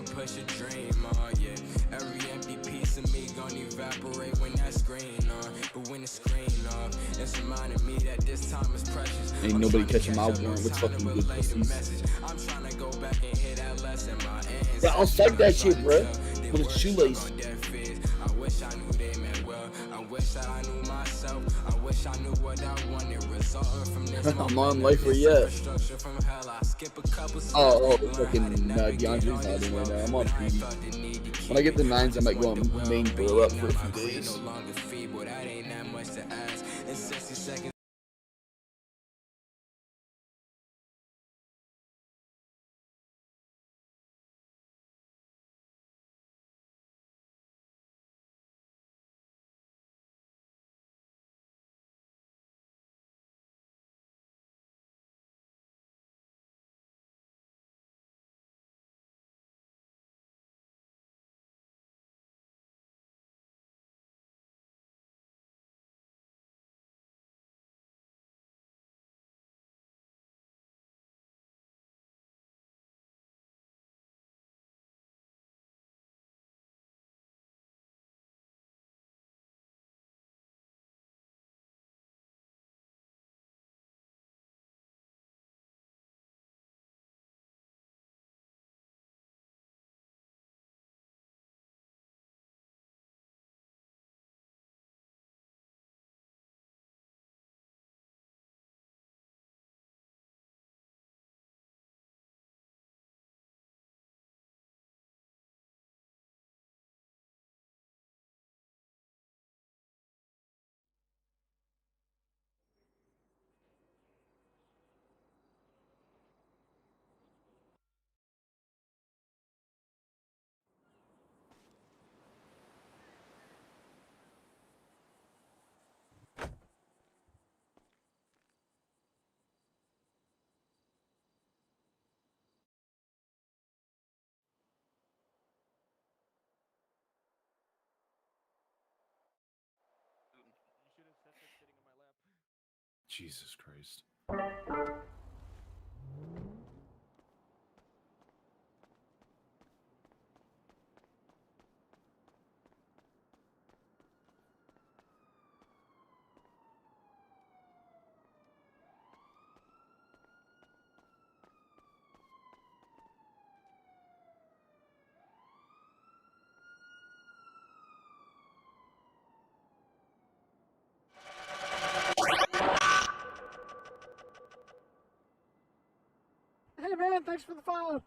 can push a dream on, yeah. Every empty piece of me gon' evaporate when that screen on. But when the screen off, it's reminding me that this time is precious. Ain't nobody catching my warrant with fucking good pussies. I'm trying to go back and hear that lesson. My Yeah, I'll psych that shit, bro. With a shoelace. I wish I knew they meant well. I wish that I knew myself. I wish I knew what I wanted. Resulting from this I'm on life for yet. from hell. I skip a couple steps. Oh, fucking DeAndre's not in right now. I'm on PD. When I get the 9s, I might go on main burrow up for a few days. No longer feeble. That ain't that much to ask. In 60 seconds. Jesus Christ. Hey man, thanks for the follow.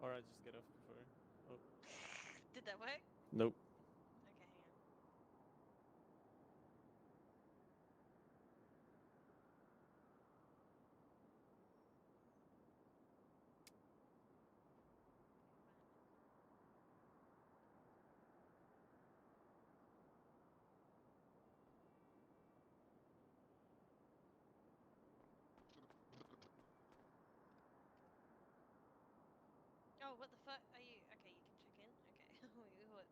Or I just get off before. Oh. Did that work? Nope. Okay, hang on. Oh, what the fuck? Are you okay? You can check in. Okay. Wait, what?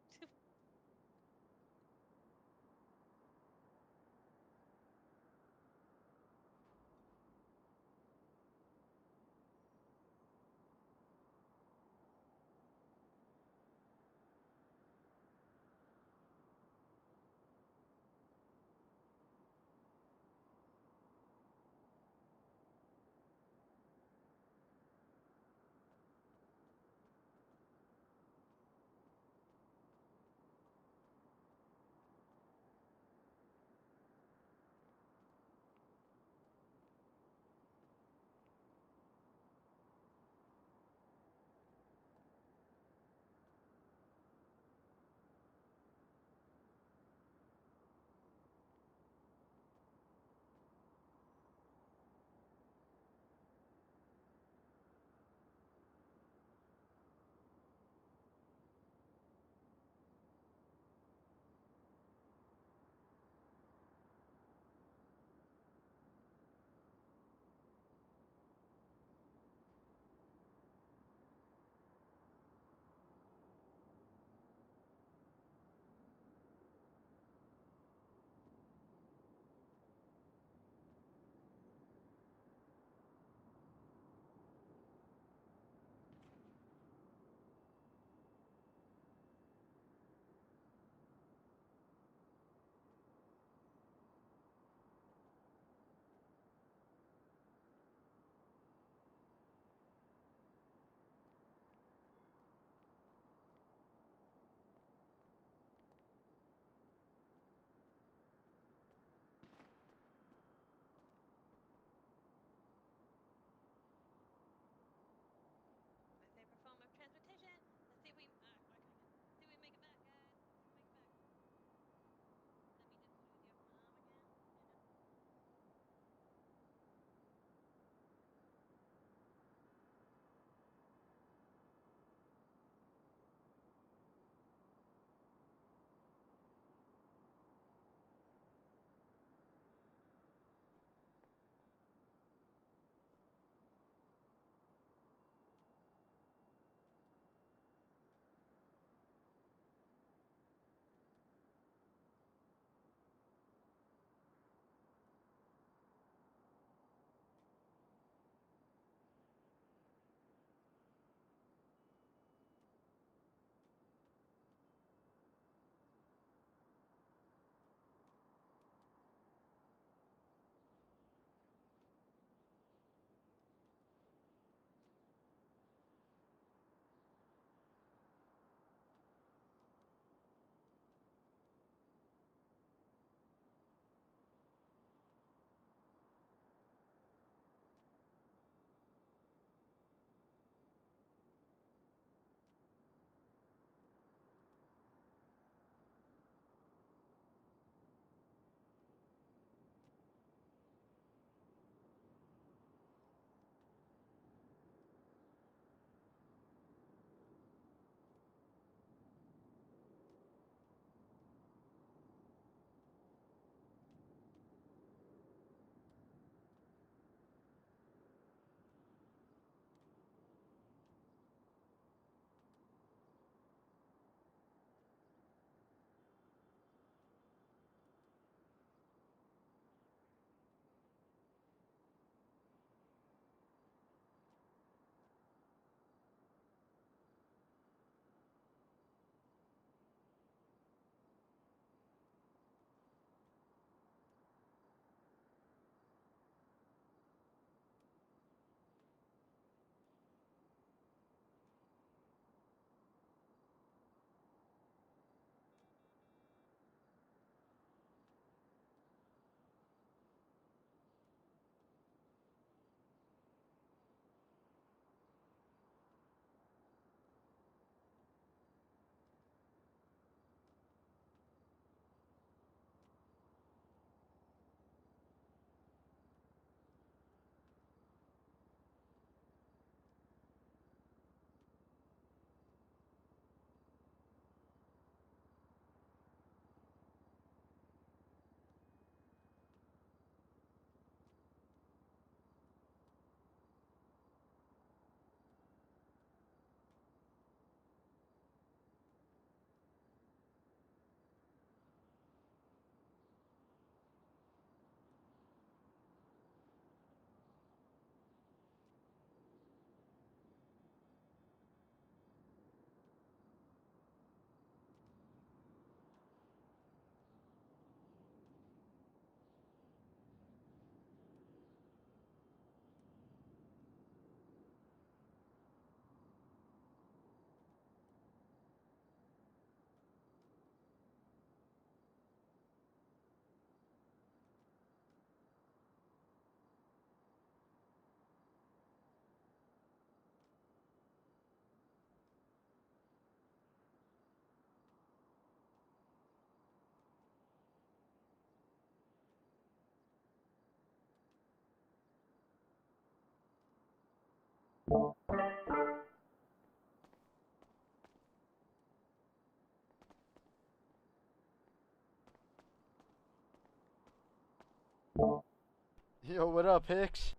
Yo, what up, Hicks?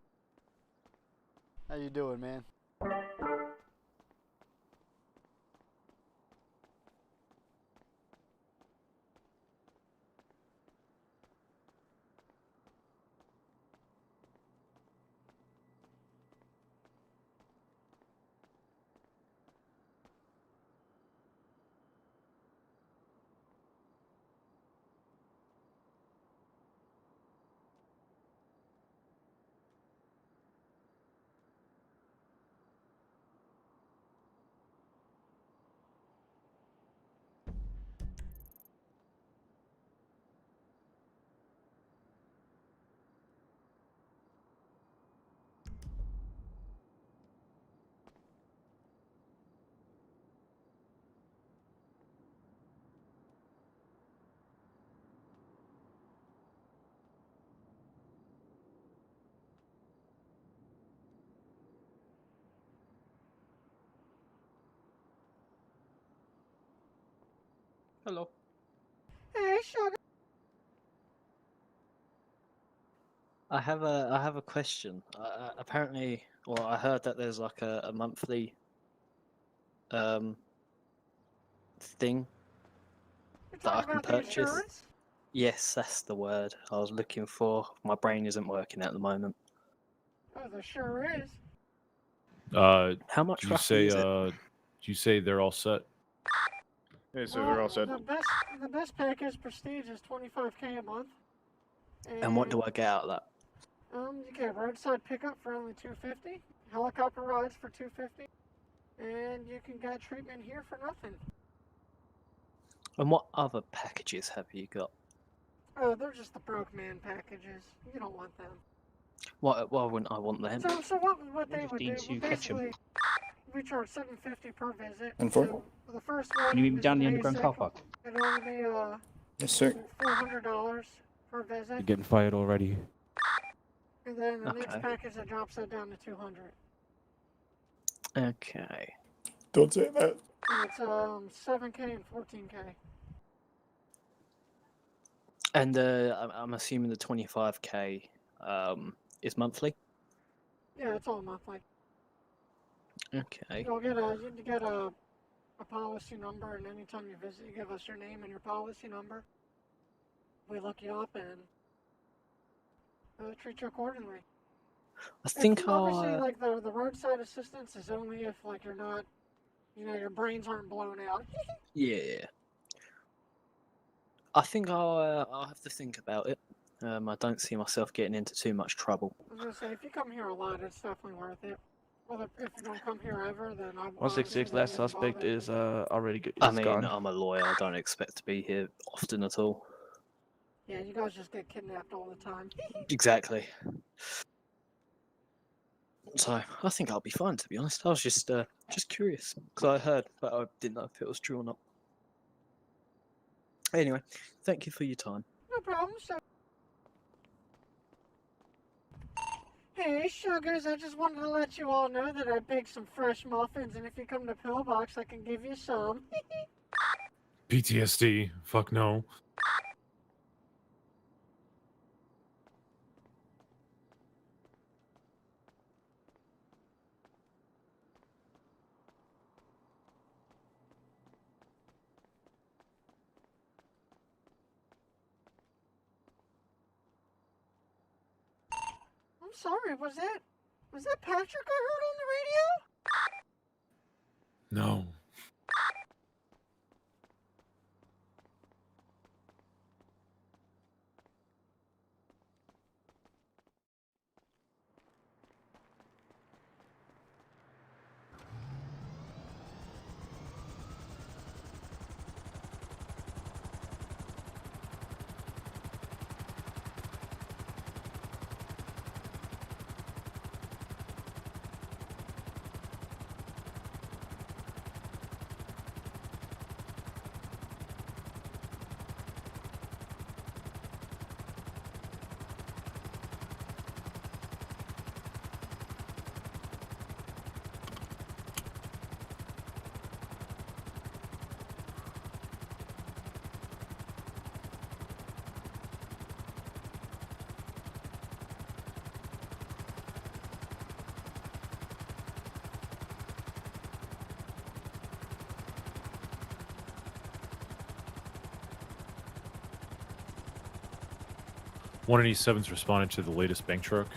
How you doing, man? Hello. Hey, sugar. I have a question. Apparently, well, I heard that there's like a monthly thing You're that I talking can about the purchase. insurance? Yes, that's the word I was looking for. My brain isn't working at the moment. Oh, there sure is. How much Do you roughly say is it? do you say they're all set? Hey, so they're all set. The best package Prestige is $25K a month. And what do I get out of that? You get roadside pickup for only $250, helicopter rides for $250, and you can get treatment here for nothing. And what other packages have you got? Oh, they're just the broke man packages. You don't want them. Why wouldn't I want them? So what they would do? Well, basically, we charge $750 per visit. And for? So the first one. Can you meet me is down the the underground basic. car park? It'll only be Yes, sir. $400 per visit. You're getting fired already. And then the next Okay. package that drops that down to $200. Okay. Don't say that. And it's 7K and 14K. And I'm assuming the 25K is monthly. Yeah, it's all monthly. Okay. You get a policy number, and anytime you visit, you give us your name and your policy number. We look you up and treat you accordingly. I think Obviously, I'll. like the roadside assistance is only if like you're not, your brains aren't blown out. Yeah. I think I'll have to think about it. I don't see myself getting into too much trouble. I was gonna say, if you come here a lot, it's definitely worth it. Well, if you don't come here ever, then I'm. 166 last suspect is already good. I mean, gone. I'm a lawyer. I don't expect to be here often at all. Yeah, you guys just get kidnapped all the time. Exactly. So I think I'll be fine, to be honest. I was just curious because I heard, but I didn't know if it was true or not. Anyway, thank you for your time. No problem. So. Hey, sugars, I just wanted to let you all know that I baked some fresh muffins, and if you come to Pillbox, I can give you some. PTSD. Fuck no. I'm sorry, was that Patrick I heard on the radio? No. 187's responded to the latest bank truck.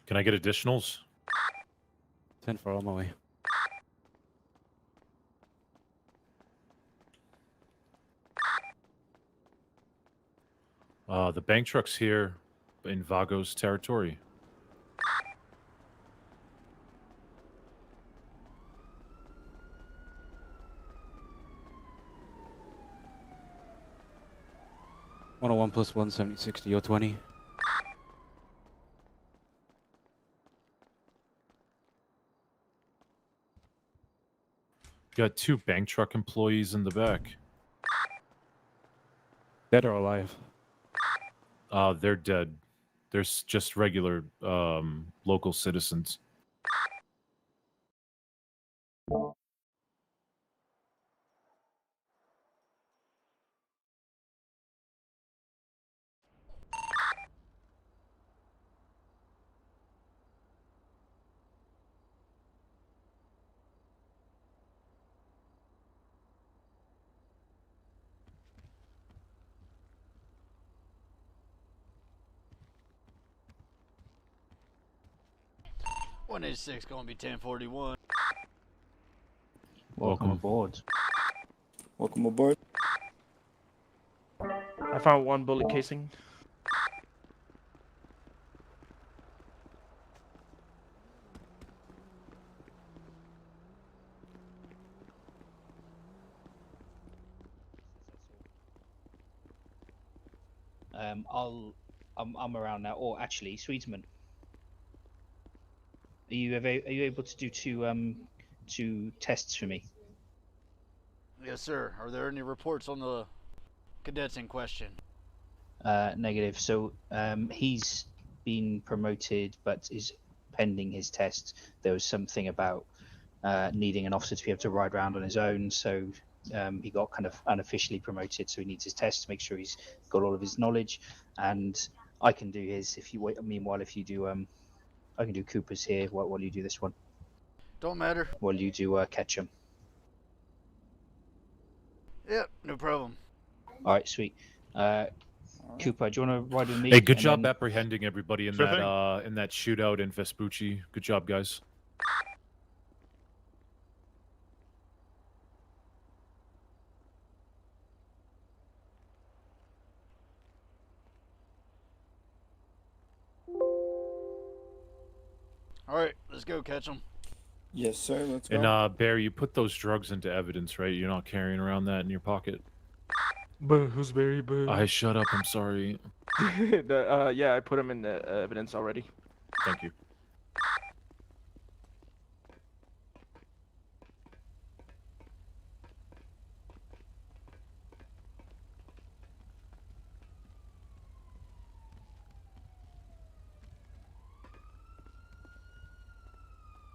Can I get additionals? 10 for on my way. The bank truck's here in Vago's territory. +1 70 60 or 20. Got 2 bank truck employees in the back. Dead or alive? They're dead. They're just regular local citizens. $186 gonna be 1041. Welcome. aboard. Welcome aboard. I found 1 bullet casing. I'm around now. Or actually, Sweetsman, are you able to do two tests for me? Yes, sir. Are there any reports on the cadets in question? Negative. So he's been promoted, but is pending his tests. There was something about needing an officer to be able to ride around on his own, so he got kind of unofficially promoted. So he needs his test to make sure he's got all of his knowledge. And I can do his if you wait. Meanwhile, if you do, I can do Cooper's here while you do this one. Don't matter. While you do Ketchum. Yep, no problem. All right, sweet. Cooper, do you want to ride with me? Hey, good job apprehending everybody in Sure that shootout in Vespucci. Good job, guys. All right, let's go catch them. Yes, sir. Let's go. And Bear, you put those drugs into evidence, right? You're not carrying around that in your pocket. Boo, who's very boo? I shut up. I'm sorry. Yeah, I put him in the evidence already. Thank you.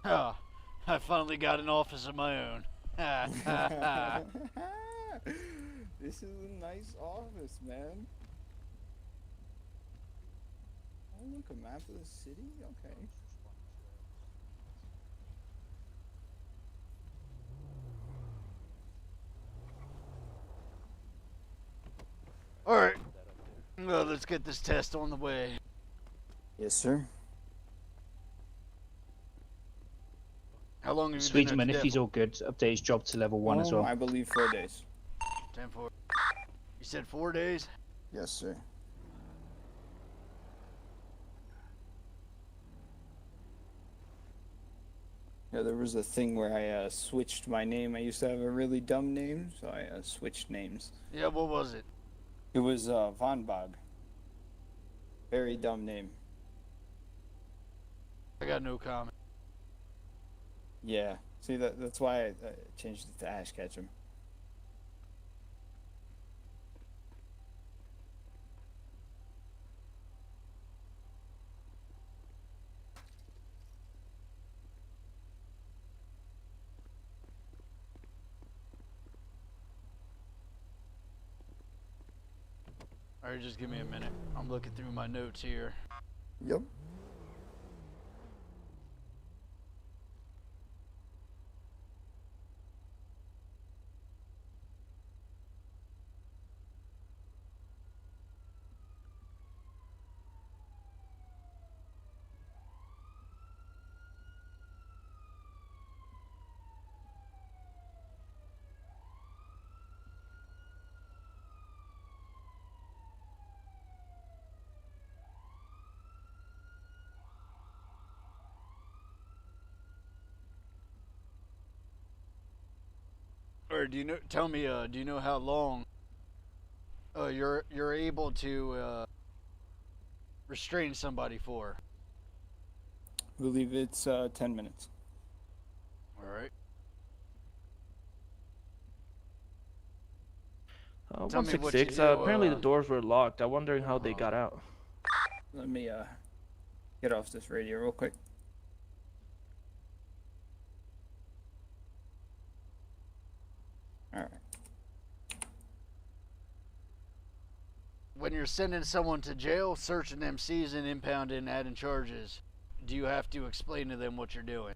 Oh, I finally got an office of my own. This is a nice office, man. Oh, look, a map of the city? Okay. Alright. Well, let's get this test on the way. Yes, sir. How long have you been Sweetman, at if he's all good, update his job to level 1 as well. I believe 4 days. 10-4. You said 4 days? Yes, sir. Yeah, there was a thing where I switched my name. I used to have a really dumb name, so I switched names. Yeah, what was it? It was Von Bog. Very dumb name. I got no comment. Yeah. See, that's why I changed it to Ash Ketchum. Alright, just give me a minute. I'm looking through my notes here. Yep. Or do you know? Tell me. Do you know how long? You're able to restrain somebody for? I believe it's 10 minutes. All right. Tell me what you 166. do, Apparently the doors were locked. I'm wondering how they got out. Let me get off this radio real quick. All right. When you're sending someone to jail, searching them, seizing, impounding, adding charges, do you have to explain to them what you're doing?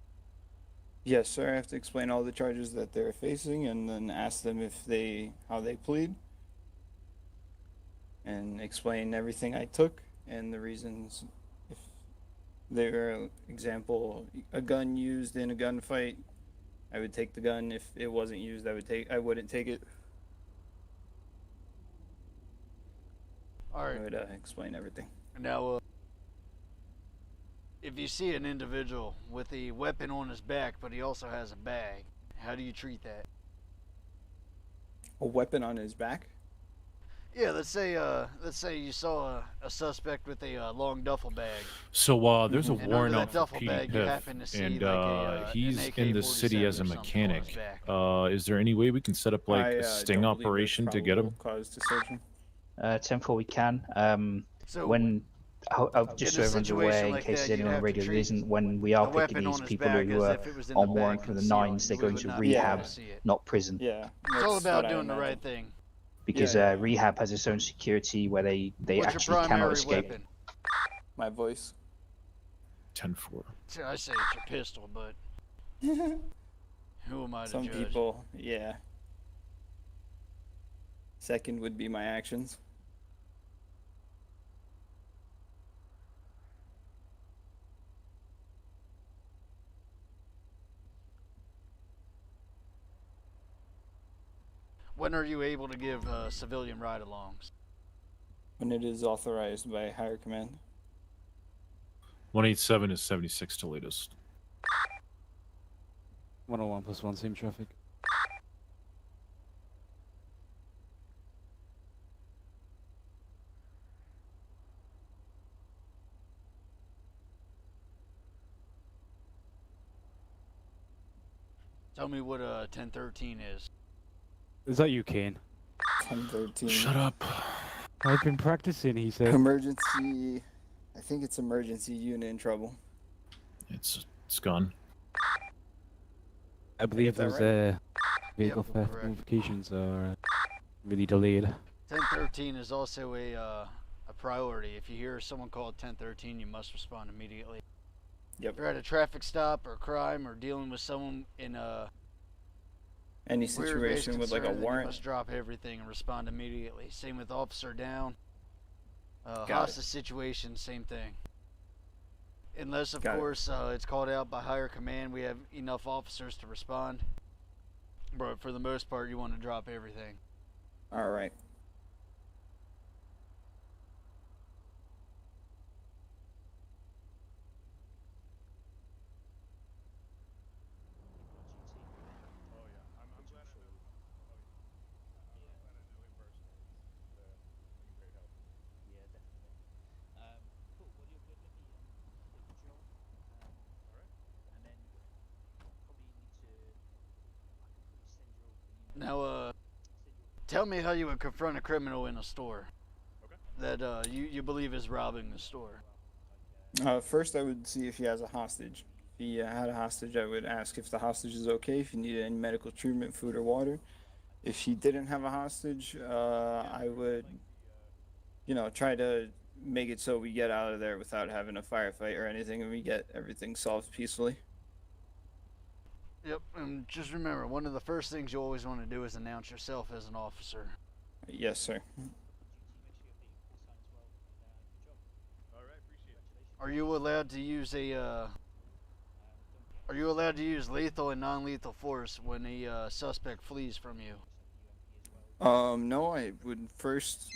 Yes, sir. I have to explain all the charges that they're facing, and then ask them how they plead, and explain everything I took and the reasons. If there, example, a gun used in a gunfight, I would take the gun. If it wasn't used, I wouldn't take it. All right. I would explain everything. Now, if you see an individual with a weapon on his back, but he also has a bag, how do you treat that? A weapon on his back? Yeah, let's say you saw a suspect with a long duffel bag. So there's a And warrant under out that for duffel Pete bag, you Piff, happen to see and like he's an in the city AK-47 as a or something on his mechanic. back. Is there any way we can set up like I, a sting don't believe operation there's to get him? probable cause to search him. 10-4 we can. So When just so in a everyone's situation aware, in like case that, there's you'd anyone on have to radio that treat isn't, when we are the picking weapon on these his people back who as are if it was in on the warrant bag for the concealed. nines, they're We going would to not be able rehab, to see it. not prison. Yeah. It's all that's about what I doing the right imagine. thing. Because Yeah. rehab has its own security where they What's your actually cannot primary escape. weapon? My voice. 10-4. See, I say it's your pistol, but who am I to Some judge? people, yeah. Second would be my actions. When are you able to give civilian ride-alongs? When it is authorized by higher command. 187 is 76 to latest. 101 plus 1, same traffic. Tell me what 1013 is. Is that you, Kane? 1013. Shut up. I've been practicing, he said. Emergency. I think it's emergency unit in trouble. It's gone. I believe that those right? vehicle Yep, theft correct. notifications are really delayed. 1013 is also a priority. If you hear someone called 1013, you must respond immediately. Yep. If you're at a traffic stop or crime or dealing with someone in a Any weird-based situation with like a concern, then you warrant. must drop everything and respond immediately. Same with officer down. Got Hostage it. situation, same thing. Unless, of Got it. course, it's called out by higher command, we have enough officers to respond. But for the most part, you want to drop everything. All right. Now, tell me how you would confront a criminal in a store that you believe is robbing the store. First, I would see if he has a hostage. If he had a hostage, I would ask if the hostage is okay, if he needed any medical treatment, food, or water. If he didn't have a hostage, I would try to make it so we get out of there without having a firefight or anything, and we get everything solved peacefully. Yep, and just remember, one of the first things you always want to do is announce yourself as an officer. Yes, sir. Are you allowed to use lethal and non-lethal force when a suspect flees from you? No, I would first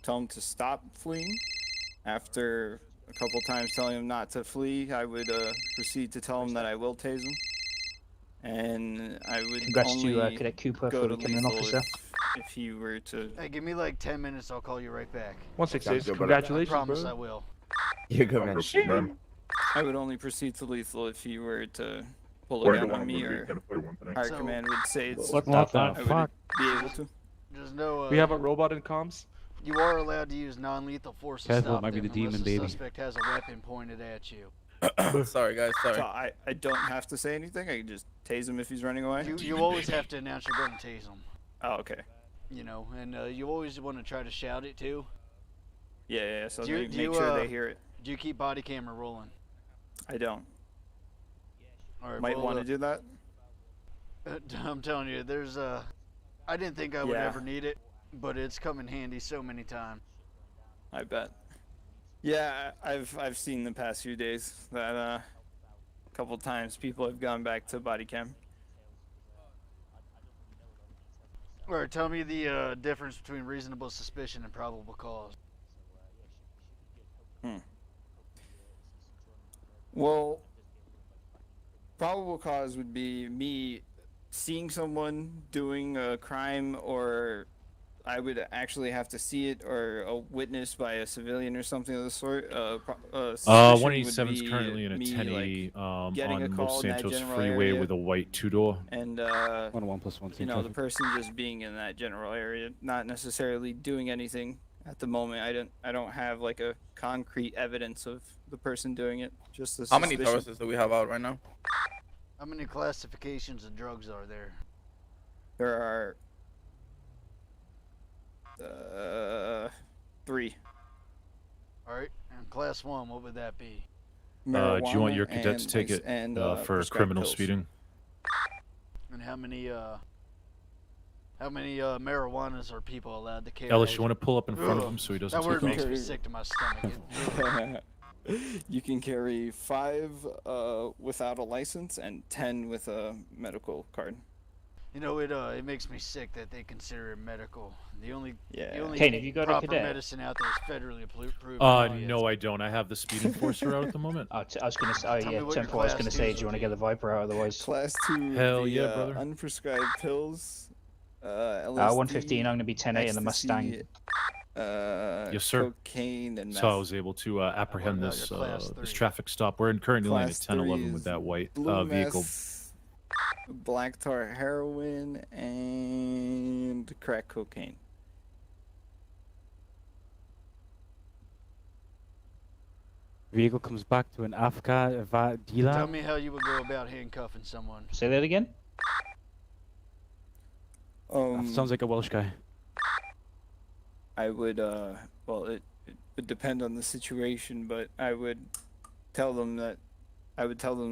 tell him to stop fleeing. After a couple times telling him not to flee, I would proceed to tell him that I will tase him. And I would Congrats only to Cadet Cooper go for to becoming an lethal officer. if he were to... Hey, give me like 10 minutes, I'll call you right back. 166, I congratulations, promise bro. I will. You're good, man. I would only proceed to lethal if he were to pull a gun on me, or higher So- command would say it's What stop. the I would fuck? be able to. There's no. We have a robot in comms. You are allowed to use non-lethal force to Careful, it stop might be them the demon, unless baby. the suspect has a weapon pointed at you. Sorry, guys. Sorry. So I don't have to say anything. I can just tase him if he's running away. You always have to announce you're going to tase them. Oh, okay. And you always want to try to shout it too. Yeah. So Do you- make do you, sure they hear it. Do you keep body camera rolling? I don't. All right, Might well, want to do that. I'm telling you, there's I didn't think I would Yeah. ever need it, but it's come in handy so many times. I bet. Yeah, I've seen the past few days that a couple times people have gone back to body cam. All right, tell me the difference between reasonable suspicion and probable cause. Well, probable cause would be me seeing someone doing a crime, or I would actually have to see it, or a witness by a civilian or something of the sort. Suspicion would 187 is be currently in a me, 1080 getting a on call Los in that Santos general Freeway area. with a white two-door. And 101 plus 1. you know, the person just being in that general area, not necessarily doing anything at the moment. I don't have like a concrete evidence of the person doing it. Just a How many suspicion. Tauruses do we have out right now? How many classifications of drugs are there? There are 3. All right, and class 1, what would that be? Do you want Marijuana your cadets and ticket and, for prescribed criminal pills. speeding? And how many marijuanas are people allowed to carry? Ellis, you want to pull up in front of Ugh, him so he doesn't that word take makes off? me sick to my stomach. You can carry 5 without a license and 10 with a medical card. You know, it makes me sick that they consider it medical. The only Kane, have you got a proper cadet? medicine out there is federally approved. No, I don't. I have the speed enforcer out at the moment. I was going to say, Tell me what your Temple, I was class going to twos say, would do you want to be. get the Viper out otherwise? Class 2, Hell the, yeah, brother. unprescribed pills, LSD, 115, I'm going to be 10-8 in the Mustang. Ecstasy, Yes, sir. cocaine, and meth. So I was able to apprehend about this your class this 3? traffic stop. We're currently laying at Class 1011 3 with is that white blue vehicle. meth, black tar heroin, and crack cocaine. Vehicle comes back to an Afghan Tell dealer. me how you would go about handcuffing someone. Say that again? Sounds like a Welsh guy. I would, well, it would depend on the situation, but I would tell them the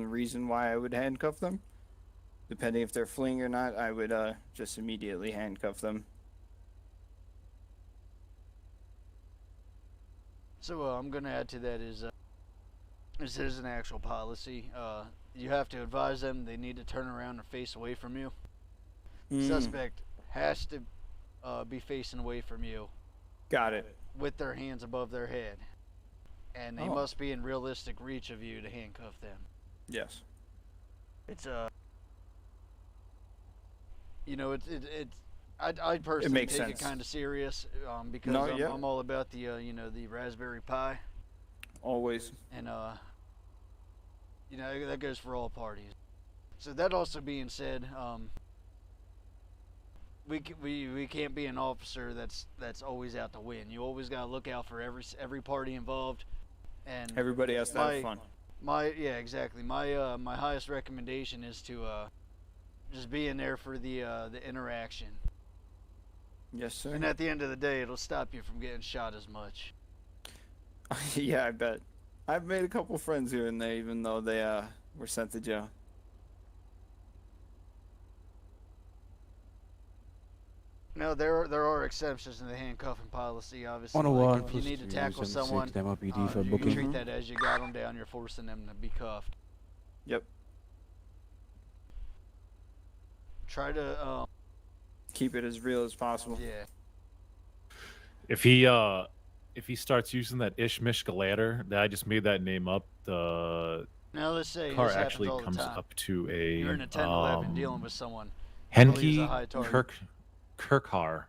reason why I would handcuff them. Depending if they're fleeing or not, I would, just immediately handcuff them. So I'm going to add to that is, this is an actual policy. You have to advise them they need to turn around and face away from you. Suspect has to be facing away from you Got it. with their hands above their head. And they Oh. must be in realistic reach of you to handcuff them. Yes. It's you know, I personally makes take sense. it kind of serious because No, yeah. I'm all about the you know, the Raspberry Pi, Always. and you know, that goes for all parties. So that also being said, we can't be an officer that's always out to win. You always got to look out for every party involved, and Everybody has to have fun. yeah, exactly. My highest recommendation is to just be in there for the interaction. Yes, sir. And at the end of the day, it'll stop you from getting shot as much. Yeah, I bet. I've made a couple friends here and there, even though they were sent to jail. No, there are exceptions to the handcuffing policy, obviously. 101 Like if you plus need to tackle 276 someone, MLPD for you booking. treat that as you got them down, you're forcing them to be cuffed. Yep. Try to, Keep it as real as possible. yeah. If he starts using that Ishmish Galater, that I just made that name up, the Now let's say car this happens actually all the comes time. up to a You're in a 10-11 dealing with someone. Henke a high target. Kirkhar.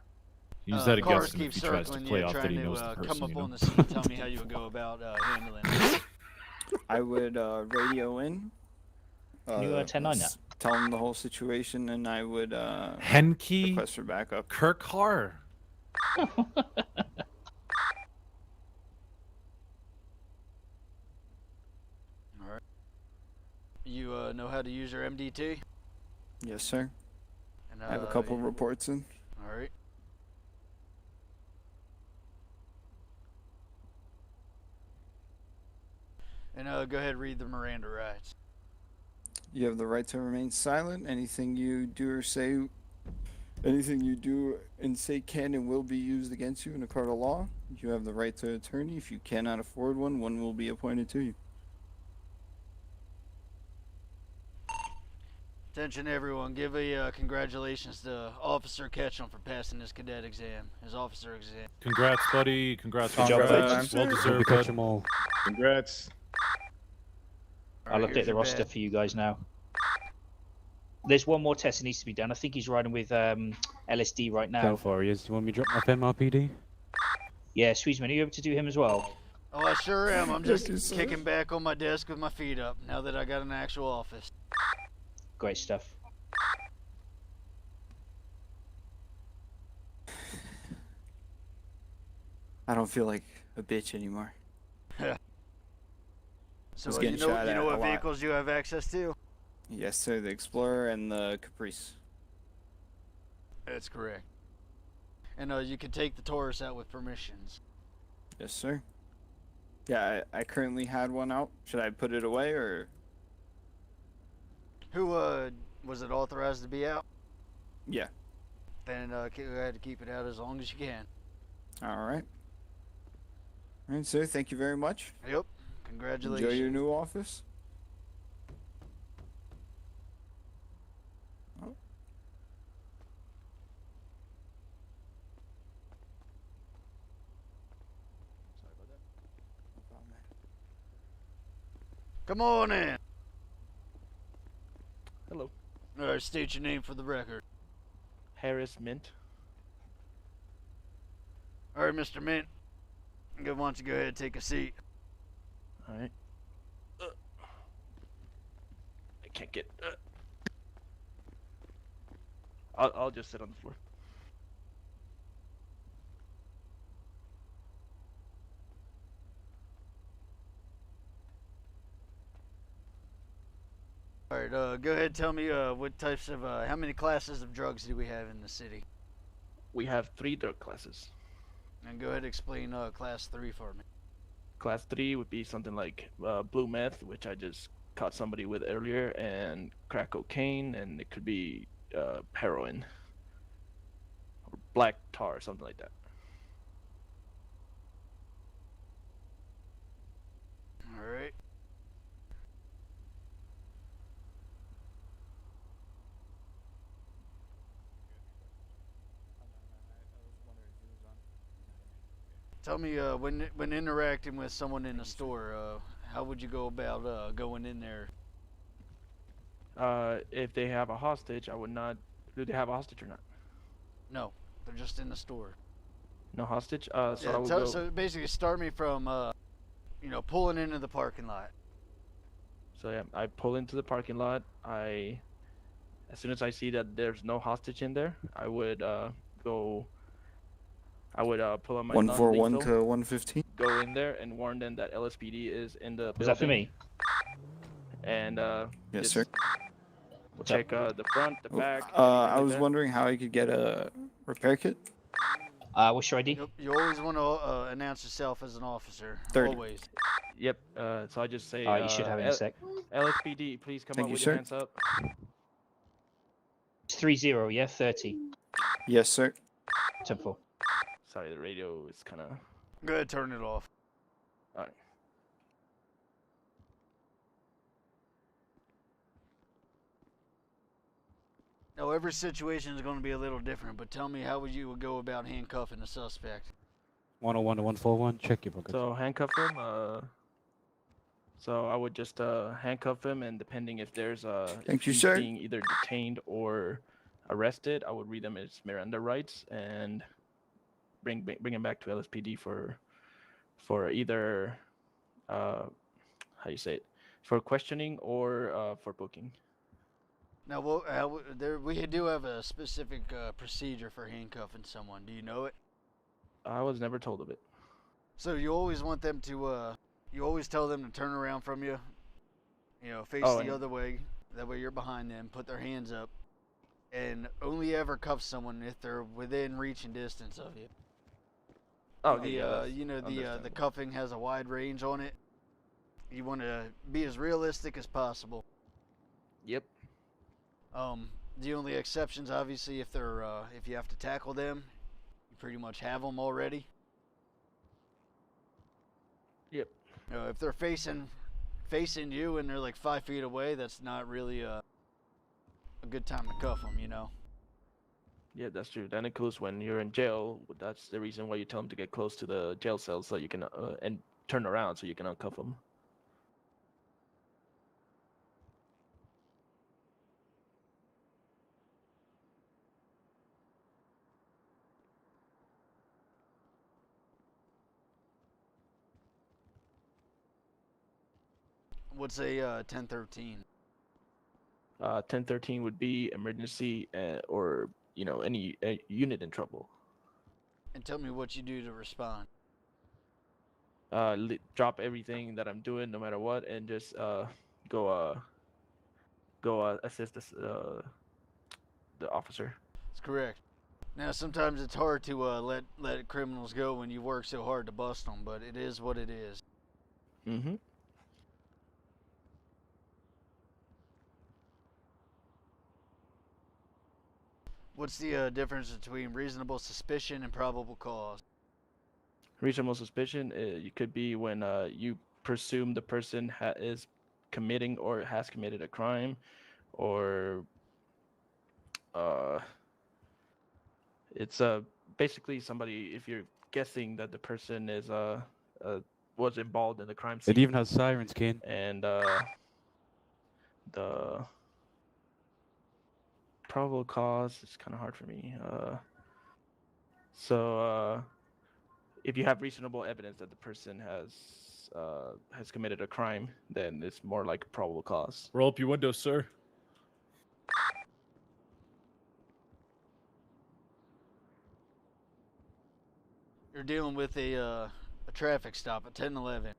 Use that Cars against him keep if he tries to circling play you, off that trying he knows to the person. come up you know? on the scene. Tell me how you would go about handling it. I would radio in. Can you 10-9 that? Tell them the whole situation, and I would Henke request for backup. Kirkhar. Alright. You know how to use your MDT? Yes, sir. And, I have a couple reports in. Alright. And go ahead and read the Miranda rights. You have the right to remain silent. Anything you do and say can and will be used against you in a court of law. You have the right to an attorney. If you cannot afford one, one will be appointed to you. Attention everyone, give a congratulations to Officer Ketchum for passing his cadet exam, his officer exam. Congrats, buddy. Congrats. Good job, Congrats. buddy. Well deserved, Catch bud. them all. Congrats. I'll Alright, update here's the your roster badge. for you guys now. There's one more test that needs to be done. I think he's riding with LSD right now. How far he is? Do you want me to drop my FMRPD? Yeah, Sweezman, are you able to do him as well? Oh, I sure am. I'm Thank just you, sir. kicking back on my desk with my feet up now that I got an actual office. Great stuff. I don't feel like a bitch anymore. So Was you getting know, shot you at know a what lot. vehicles you have access to? Yes, sir. The Explorer and the Caprice. That's correct. And you can take the Taurus out with permissions. Yes, sir. Yeah, I currently had one out. Should I put it away or? Who was it authorized to be out? Yeah. Then go ahead to keep it out as long as you can. All right. All right, sir. Thank you very much. Yep. Congratulations. Enjoy your new office. Oh. Sorry about that. No problem, man. Come on in. Hello. All right, state your name for the record. Harris Mint. All right, Mr. Mint. Why don't you go ahead and take a seat? All right. I can't get. I'll just sit on the floor. All right, go ahead and tell me what types of, how many classes of drugs do we have in the city? We have 3 drug classes. And go ahead and explain class 3 for me. Class 3 would be something like blue meth, which I just caught somebody with earlier, and crack cocaine, and it could be heroin. Or black tar, something like that. All right. Tell me, when interacting with someone in a store, how would you go about going in there? If they have a hostage, I would not. Do they have a hostage or not? No, they're just in the store. No hostage. So I would so, go. so basically, start me from, pulling into the parking lot. So yeah, I pull into the parking lot. As soon as I see that there's no hostage in there, I would go. I would pull out my 141 non-lethal, to 115. go in there and warn them that LSPD is in the building. Was that for me? And Yes, just sir. check the front, the back. I anything was like that. wondering how I could get a repair kit. What's your ID? You always want to announce yourself as an officer. 30. Always. Yep. So I just say. Alright, you should have it in a sec. LSPD, please come Thank up you, with sir. your hands up. It's 30, yeah? 30. Yes, sir. 10-4. Sorry, the radio is kind of. Go ahead, turn it off. All right. Now, every situation is going to be a little different, but tell me how you would go about handcuffing a suspect. 101 to 141. Check your book. So handcuff him. So I would just handcuff him, and depending if there's Thank if you, he's sir. being either detained or arrested, I would read them his Miranda rights and bring him back to LSPD for either how you say it, for questioning or for booking. Now, we do have a specific procedure for handcuffing someone. Do you know it? I was never told of it. So you always want them to, you always tell them to turn around from you, face Oh, the and- other way. That way you're behind them, put their hands up, and only ever cuff someone if they're within reaching distance of you. Oh, The, yeah, that's the understandable. cuffing has a wide range on it. You want to be as realistic as possible. Yep. The only exceptions, obviously, if you have to tackle them, you pretty much have them already. Yep. If they're facing you and they're like 5 feet away, that's not really a good time to cuff them, Yeah, that's true. That includes when you're in jail. That's the reason why you tell them to get close to the jail cell so you can and turn around so you can uncuff them. What's a 1013? 1013 would be emergency or any unit in trouble. And tell me what you do to respond. Drop everything that I'm doing, no matter what, and just go assist the officer. That's correct. Now, sometimes it's hard to let criminals go when you work so hard to bust them, but it is what it is. Mm-hmm. What's the difference between reasonable suspicion and probable cause? Reasonable suspicion, it could be when you presume the person is committing or has committed a crime, or it's basically somebody, if you're guessing that the person is was involved in the crime scene. It even has sirens, Kane. And the probable cause is kind of hard for me. So if you have reasonable evidence that the person has committed a crime, then it's more like a probable cause. Roll up your window, sir. You're dealing with a traffic stop at 1011.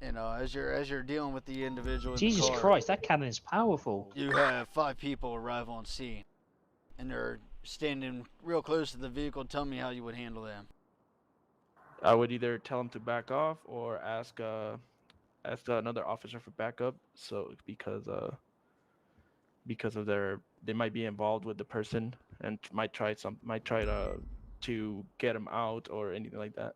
And as you're dealing with the individual in Jesus the car, Christ, that cannon is powerful. you have 5 people arrive on scene, and they're standing real close to the vehicle. Tell me how you would handle them. I would either tell them to back off or ask another officer for backup. So because of they might be involved with the person and might try to get them out or anything like that.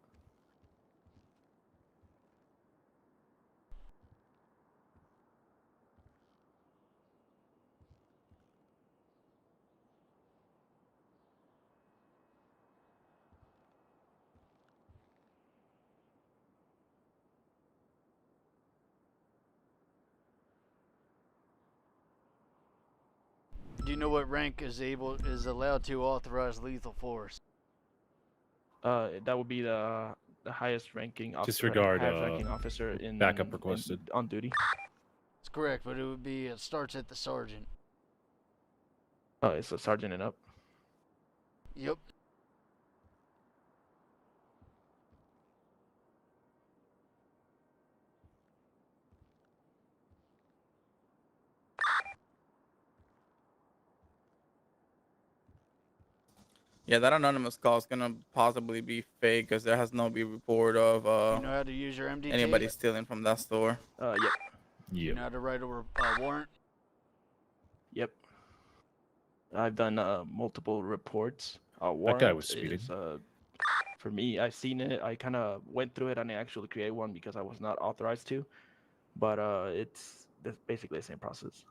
Do you know what rank is allowed to authorize lethal force? That would be the highest ranking officer. Disregard, highest ranking officer in backup requested. on duty. That's correct, but it starts at the sergeant. Oh, it's a sergeant and up. Yep. Yeah, that anonymous call is gonna possibly be fake because there has no be report of You know how to use your MDT? anybody stealing from that store. Yep. You know how to write a warrant? Yep. I've done multiple reports. That guy was speeding. Is, for me, I seen it. I kind of went through it and I actually created one because I was not authorized to. But it's basically the same process.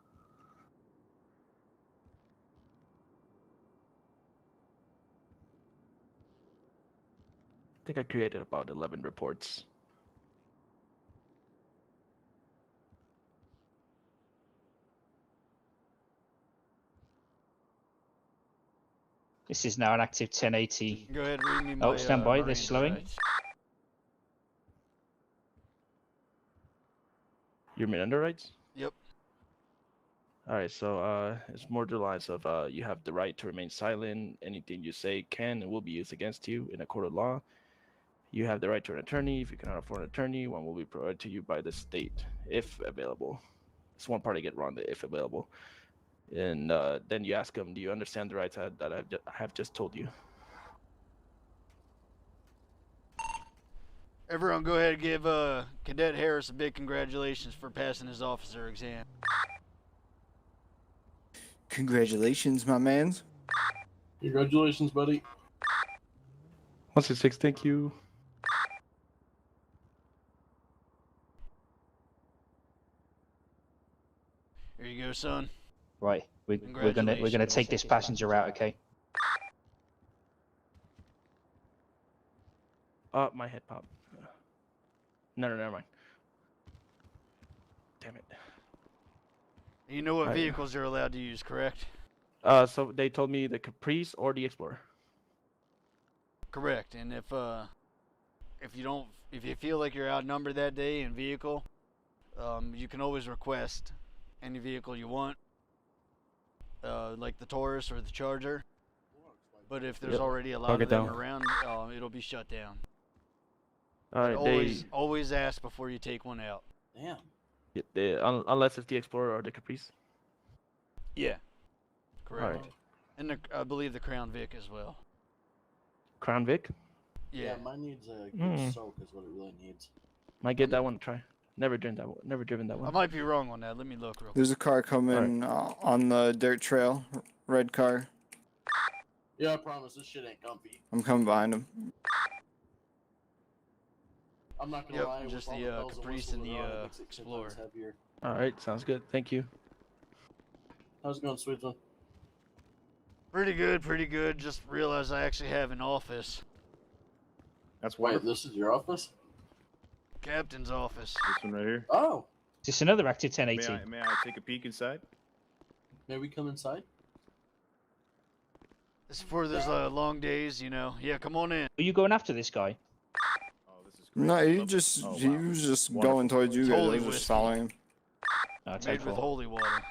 I think I created about 11 reports. This is now an active 1080. Go ahead, read me Oh, my, stand by. They're Marines slowing. rights. Your Miranda rights? Yep. All right, so it's more the lines of you have the right to remain silent. Anything you say can and will be used against you in a court of law. You have the right to an attorney. If you cannot afford an attorney, one will be provided to you by the state, if available. It's one part I get wrong, the if available. And then you ask them, do you understand the rights that I have just told you? Everyone, go ahead and give Cadet Harris a big congratulations for passing his officer exam. Congratulations, my mans. Congratulations, buddy. 166, thank you. Here you go, son. Right, we're gonna take this passenger out, okay? My head popped. No, never mind. Damn it. You know what Right. vehicles you're allowed to use, correct? So they told me the Caprice or the Explorer. Correct. And if you feel like you're outnumbered that day in vehicle, you can always request any vehicle you want, like the Taurus or the Charger. But if there's already a lot of them around, it'll be shut down. Alright, Always ask before you take one out. Damn. Unless it's the Explorer or the Caprice. Yeah. Correct. Alright. And I believe the Crown Vic as well. Crown Vic? Yeah. Mine needs a good soak is what it really needs. Might get that one to try. Never driven that one. Never driven that one. I might be wrong on that. Let me look real quick. There's a car coming on the dirt trail. Red car. Yeah, I promise this shit ain't comfy. I'm coming behind him. I'm not gonna lie. Just with all the bells and Caprice whistles and the around, it makes it 10 Explorer. times heavier. Alright, sounds good. Thank you. How's it going, sweet one? Pretty good, pretty good. Just realized I actually have an office. That's Wait, this is your office? Captain's office. This one right here. Oh. Is this another active 1080? May I take a peek inside? May we come inside? It's for those long days, you know. Yeah, come on in. Are you going after this guy? No, he was just going towards you guys. I Holy was just whiskey. following him. Made with holy water.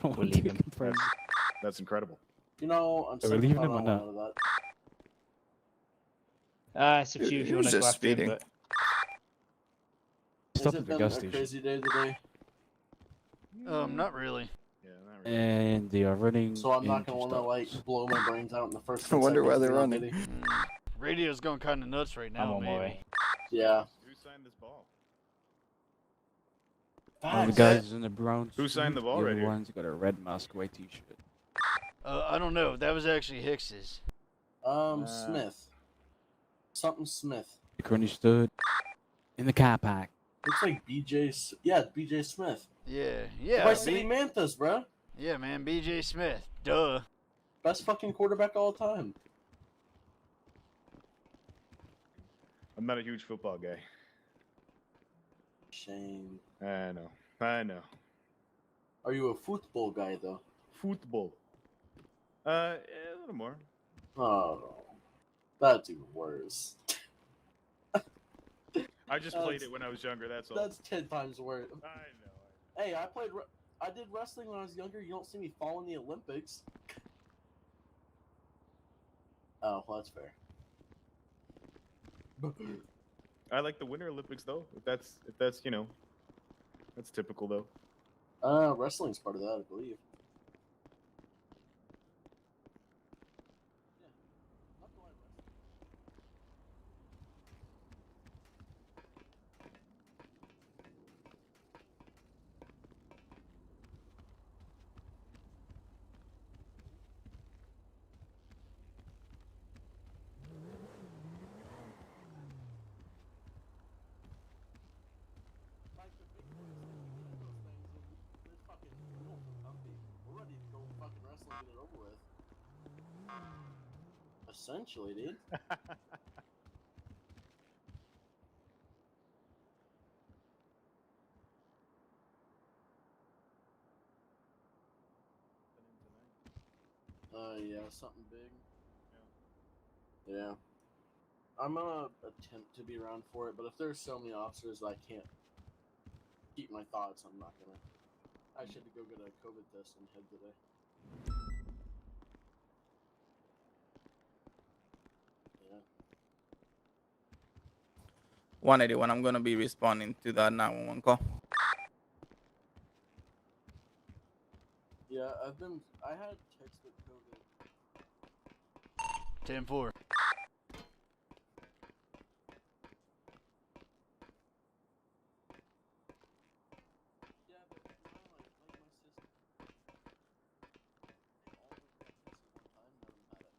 We'll leave him. That's incredible. You know, I'm Are we sick leaving of him or out not? of that. It's up to you if He you was want to go just after him, speeding. but Stop Has at it the been gas a station. crazy day today? Not really. And they are running. So I'm not into gonna want to stops. like blow my brains out in the first. I 10 wonder why seconds they're of the running. video. Radio's going kind of nuts right now, I'm on my maybe. way. Yeah. Who signed this ball? All the guys in the brown. Who signed the ball the right other here? one's got a red mask, white t-shirt. I don't know. That was actually Hicks's. Smith. Something Smith. The currently stood in the car park. Looks like Yeah, BJ Smith. Yeah, yeah. By City Manthas, bro. Yeah, man. BJ Smith. Duh. Best fucking quarterback all time. I'm not a huge football guy. Shame. I know. I know. Are you a football guy though? Football. Yeah, a little more. Oh, that's even worse. I just played it when I was younger. That's all. That's 10 times worse. I know. Hey, I did wrestling when I was younger. You don't see me fall in the Olympics. Oh, well, that's fair. I like the Winter Olympics though. If that's you know, that's typical though. Wrestling's part of that, I believe. Essentially, dude. Yeah, something big. Yeah. I'm gonna attempt to be around for it, but if there's so many officers that I can't keep my thoughts, I'm not gonna. I should go get a COVID test and head today. Yeah. 181. I'm gonna be responding to that 911 call. Yeah, I had textbook COVID. 10-4. Yeah, but now, like my sister, they all went got tested one time, none of them had it.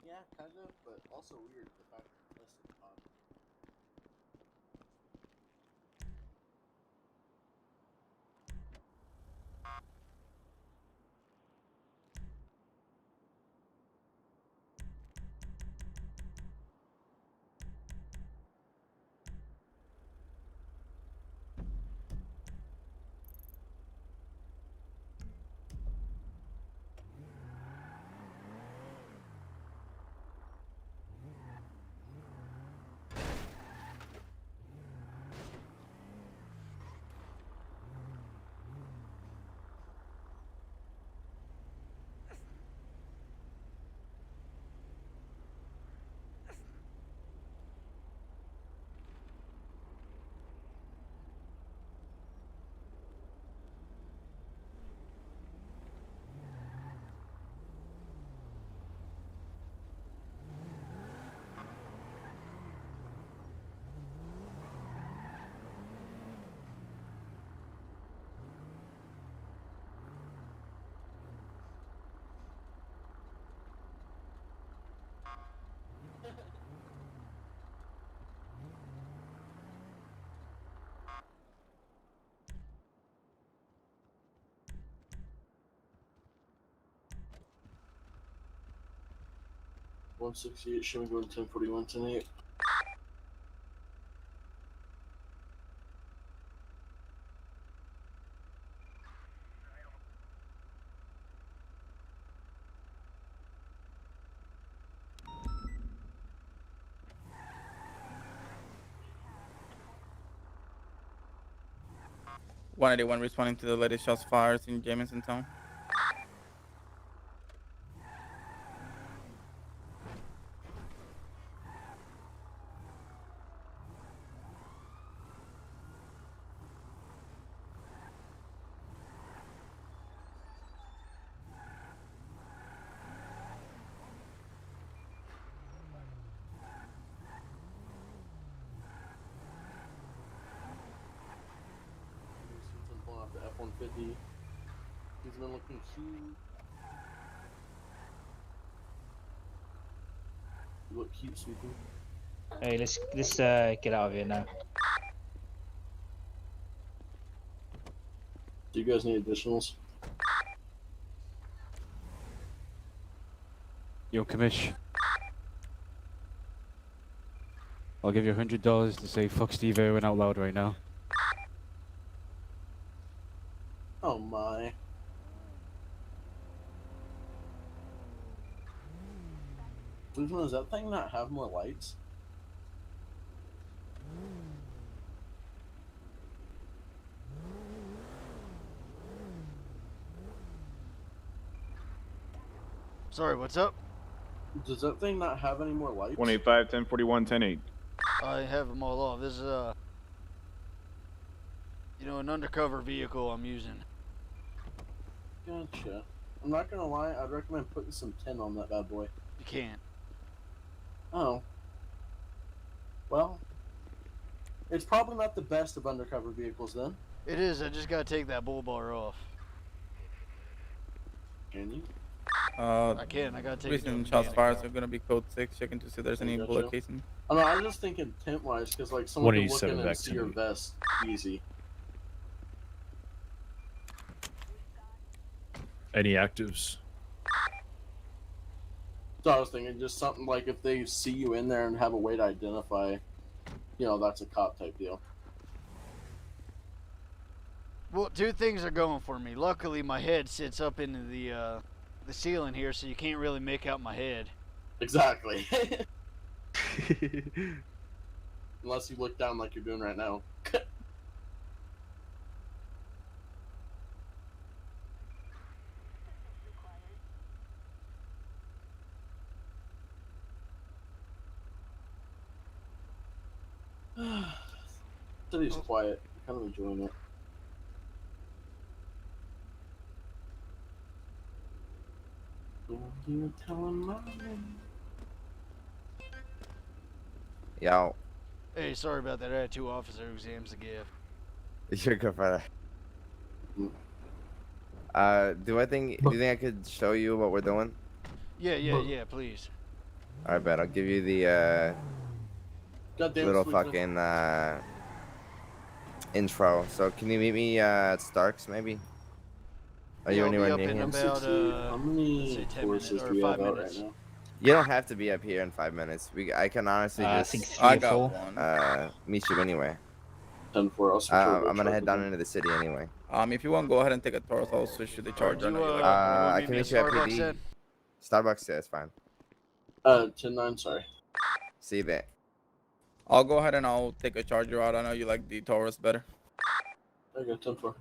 Yeah, kind of, but also weird the fact that it tested positive. $168, showing going 1041 tonight. $181 responding to the latest shots fired in Jamison Town. I'm pulling off the F-150. He's been looking cute. You look cute, sweetie. Hey, let's get out of here now. Do you guys need additionals? Yo, Kamish. I'll give you $100 to say fuck Steve Irwin out loud right now. Oh my. Cleveland, does that thing not have more lights? Sorry, what's up? Does that thing not have any more lights? 185, 1041, 108. I have them all off. This is an undercover vehicle I'm using. Gotcha. I'm not gonna lie, I'd recommend putting some tin on that bad boy. You can't. Oh. Well, it's probably not the best of undercover vehicles then. It is. I just gotta take that bull bar off. Can you? I can. I gotta take Recent the shots mechanic fired out. are gonna be code 6. Checking to see if there's any Gotcha. bullet casing. I know, I was just thinking tint wise, because like someone can look in 187 and back see to your me. vest easy. Any actives? So I was thinking just something like if they see you in there and have a way to identify, that's a cop type deal. Well, two things are going for me. Luckily, my head sits up into the ceiling here, so you can't really make out my head. Exactly. Unless you look down like you're doing right now. City's quiet. I'm kind of enjoying it. You telling mommy. Yo. Hey, sorry about that. I had 2 officer exams to give. You're good for that. Do you think I could show you what we're doing? Yeah, please. Alright, bet. I'll give you the Goddamn little sweet fucking intro. So can you meet me at Starks maybe? Are you I'll be anywhere up near in here? about, How many let's say 10 courses minutes or do we 5 have out minutes. right now? You don't have to be up here in 5 minutes. I can honestly I just think 3 or 4. meet you anyway. 10-4. I'll switch over to I'm gonna head truck down again. into the city anyway. If you want to go ahead and take a Taurus, I'll switch to the Charger. you, I know you like I meet can me meet at you at Starbucks PD. then? Starbucks, yeah, it's fine. 10-9, sorry. See you there. I'll go ahead and I'll take a Charger out. I know you like the Taurus better. I got 10-4.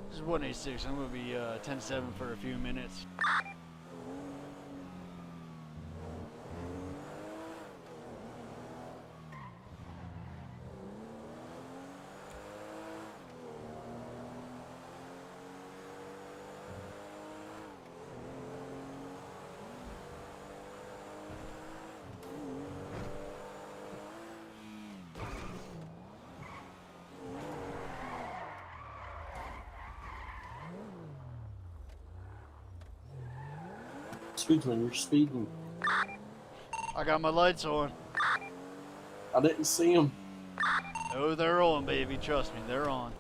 This is 186. I'm going to be 10-7 for a few minutes. Speedman, you're speeding. I got my lights on. I didn't see him. Oh, they're on, baby. Trust me, they're on.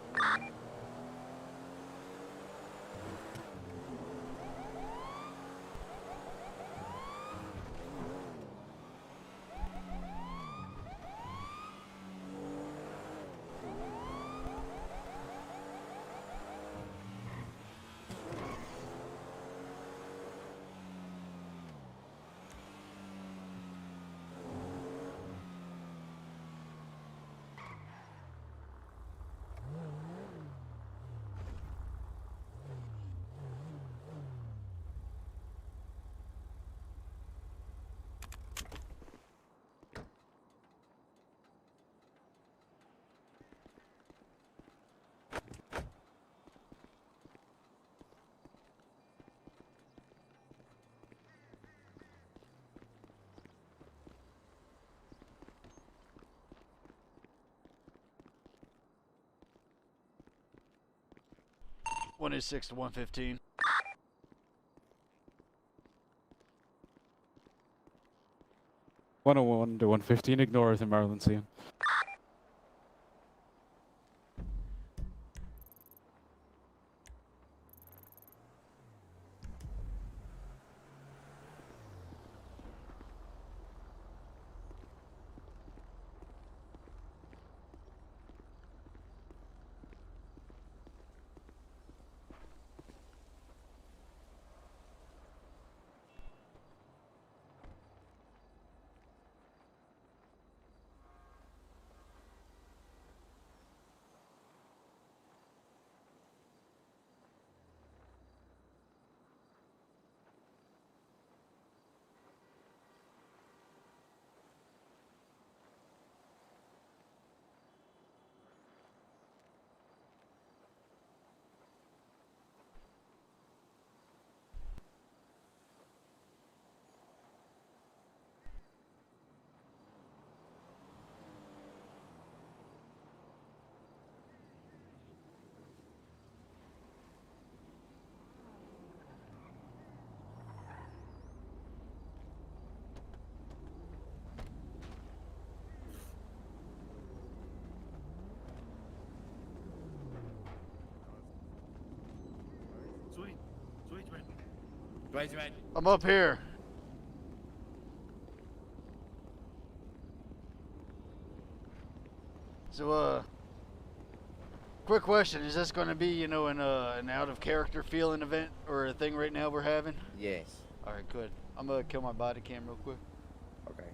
One is 6 to 115. One 101 to 115. Ignore it in Maryland. See him. Where's your man? I'm up here. So, quick question: is this going to be, you know, an out of character feeling event or a thing right now we're having? Yes. All right, good. I'm gonna kill my body cam real quick. Okay.